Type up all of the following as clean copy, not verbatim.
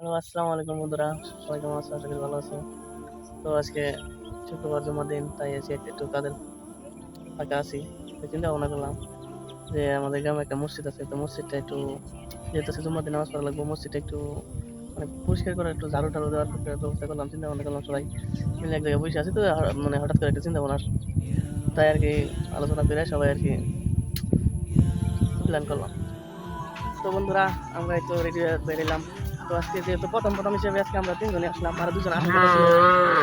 Hello, আসসালামু আলাইকুম বন্ধুরা। সবাই কেমন আছো? আশা করি ভালো আছো। তো আজকে শুক্রবার জুমার দিন, তাই আজকে একটু কাজের ফাঁকা আছি। তো চিন্তা ভাবনা করলাম যে আমাদের গ্রামে একটা মসজিদ আছে, তো মসজিদটা একটু, যেহেতু আজকে জুম্মার দিন নামাজ পড়া লাগবে, মসজিদটা একটু মানে পরিষ্কার করে একটু ঝাড়ু টাড়ু দেওয়ার ব্যবস্থা করলাম। চিন্তা ভাবনা করলাম সবাই মিলে এক জায়গায় বসে আছি, তো মানে হঠাৎ করে একটা চিন্তা ভাবনা আসলো। তাই আর কি আলোচনা করে সবাই আর কি প্ল্যান করলাম। তো বন্ধুরা, আমরা এই তো রেডি হয়ে বেরিলাম। তো আজকে যেহেতু প্রথম প্রথম হিসেবে আজকে আমরা তিনজনই আসলাম, আর দুজন আসতে পারছে।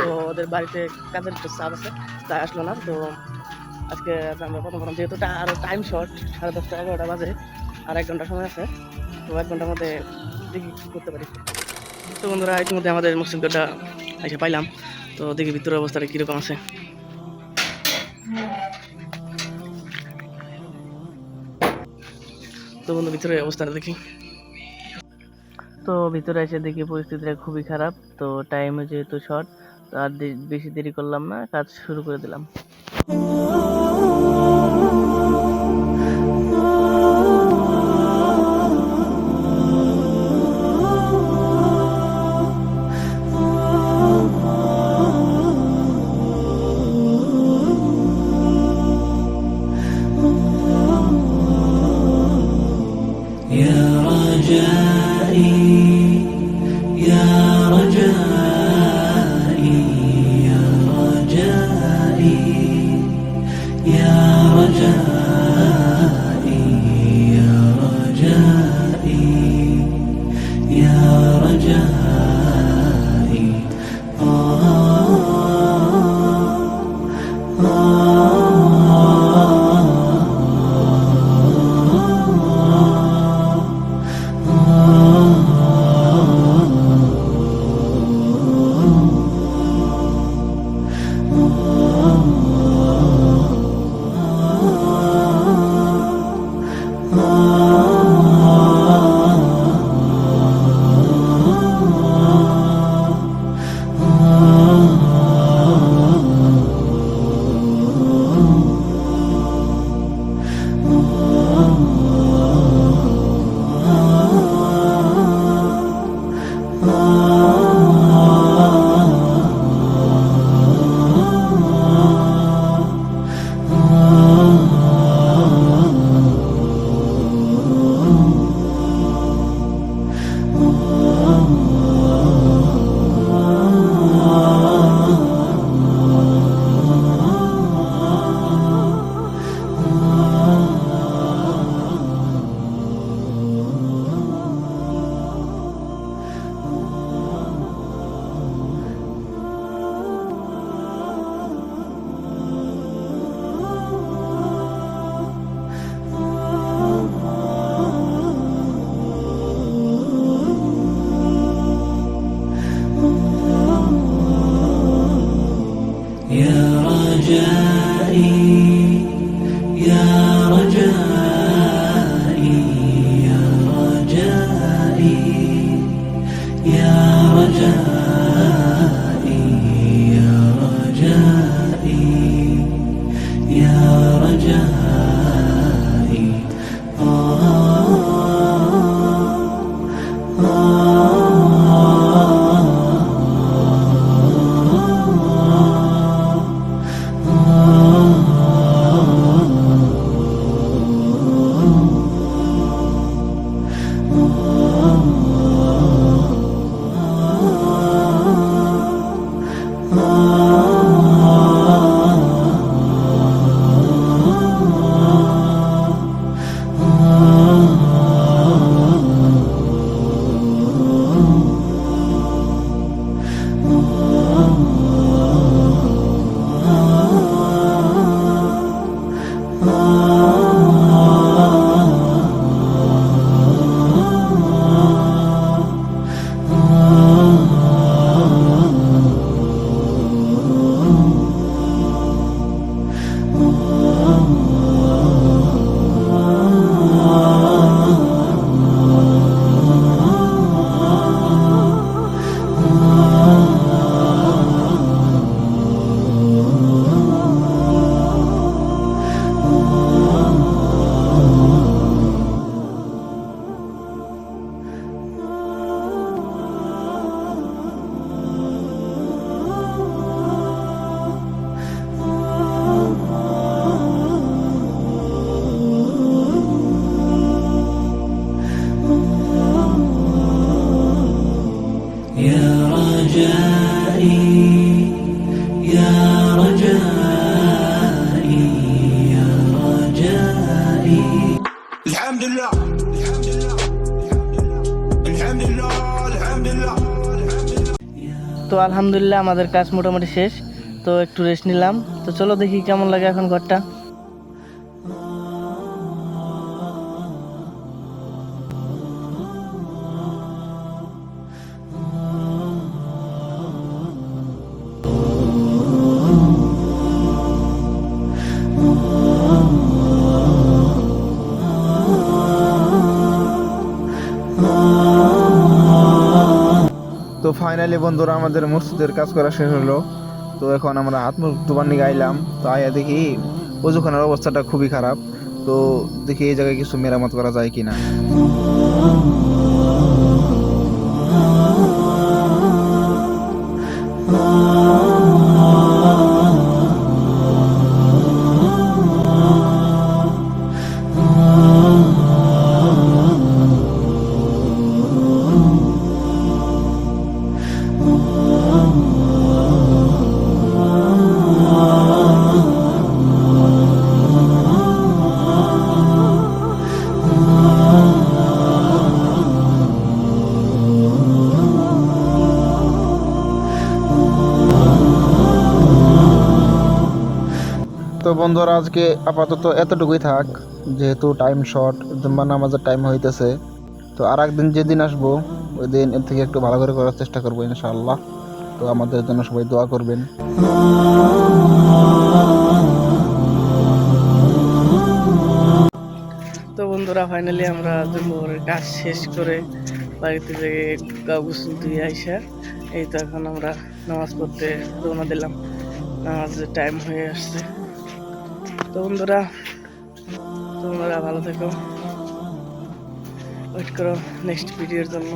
তো ওদের বাড়িতে কাজের একটু চাপ আছে, তাই আসলো না। তো আজকে আমরা প্রথম প্রথম, যেহেতু আরো টাইম শর্ট, 10:30 11টা বাজে, আর 1 ঘন্টা সময় আছে। তো 1 ঘন্টার মধ্যে দেখি কি করতে পারি। তো বন্ধুরা, ইতিমধ্যে আমাদের মসজিদটা এসে পাইলাম। তো দেখি ভিতরের অবস্থাটা কিরকম আছে। তো বন্ধু, ভিতরের অবস্থাটা দেখি। তো ভিতরে এসে দেখি পরিস্থিতিটা খুবই খারাপ। তো টাইম যেহেতু শর্ট, তো আর বেশি দেরি করলাম না, কাজ শুরু করে দিলাম। يا رجائي يا رجائي يا رجائي يا رجائي يا رجائي يا رجائي يا رجائي يا رجائي يا رجائي يا رجائي يا رجائي يا رجائي তো আলহামদুলিল্লাহ আমাদের কাজ মোটামুটি শেষ, তো একটু রেস্ট নিলাম। তো চলো দেখি কেমন লাগে এখন ঘরটা। তো ফাইনালি বন্ধুরা আমাদের মসজিদের কাজ করা শেষ হলো। তো এখন আমরা হাত মুখ ধোবার নিয়ে গাইলাম। তো আয়া দেখি ওজুখানার অবস্থাটা খুবই খারাপ। তো দেখি এই জায়গায় কিছু মেরামত করা যায় কিনা। তো বন্ধুরা আজকে আপাতত এতটুকুই থাক, যেহেতু টাইম শর্ট, জুম্মা নামাজের টাইম হইতেছে। তো আর একদিন যেদিন আসবো ওই দিন এর থেকে একটু ভালো করে করার চেষ্টা করবো ইনশাআল্লাহ। তো আমাদের জন্য সবাই দোয়া করবেন। তো বন্ধুরা ফাইনালি আমরা জুম্মার কাজ শেষ করে বাড়িতে থেকে গা গোসল দিয়ে আইসা এই তো এখন আমরা নামাজ পড়তে রওনা দিলাম। নামাজের টাইম হয়ে আসছে। তো বন্ধুরা তোমরা ভালো থেকো, ওয়েট করো নেক্সট ভিডিওর জন্য।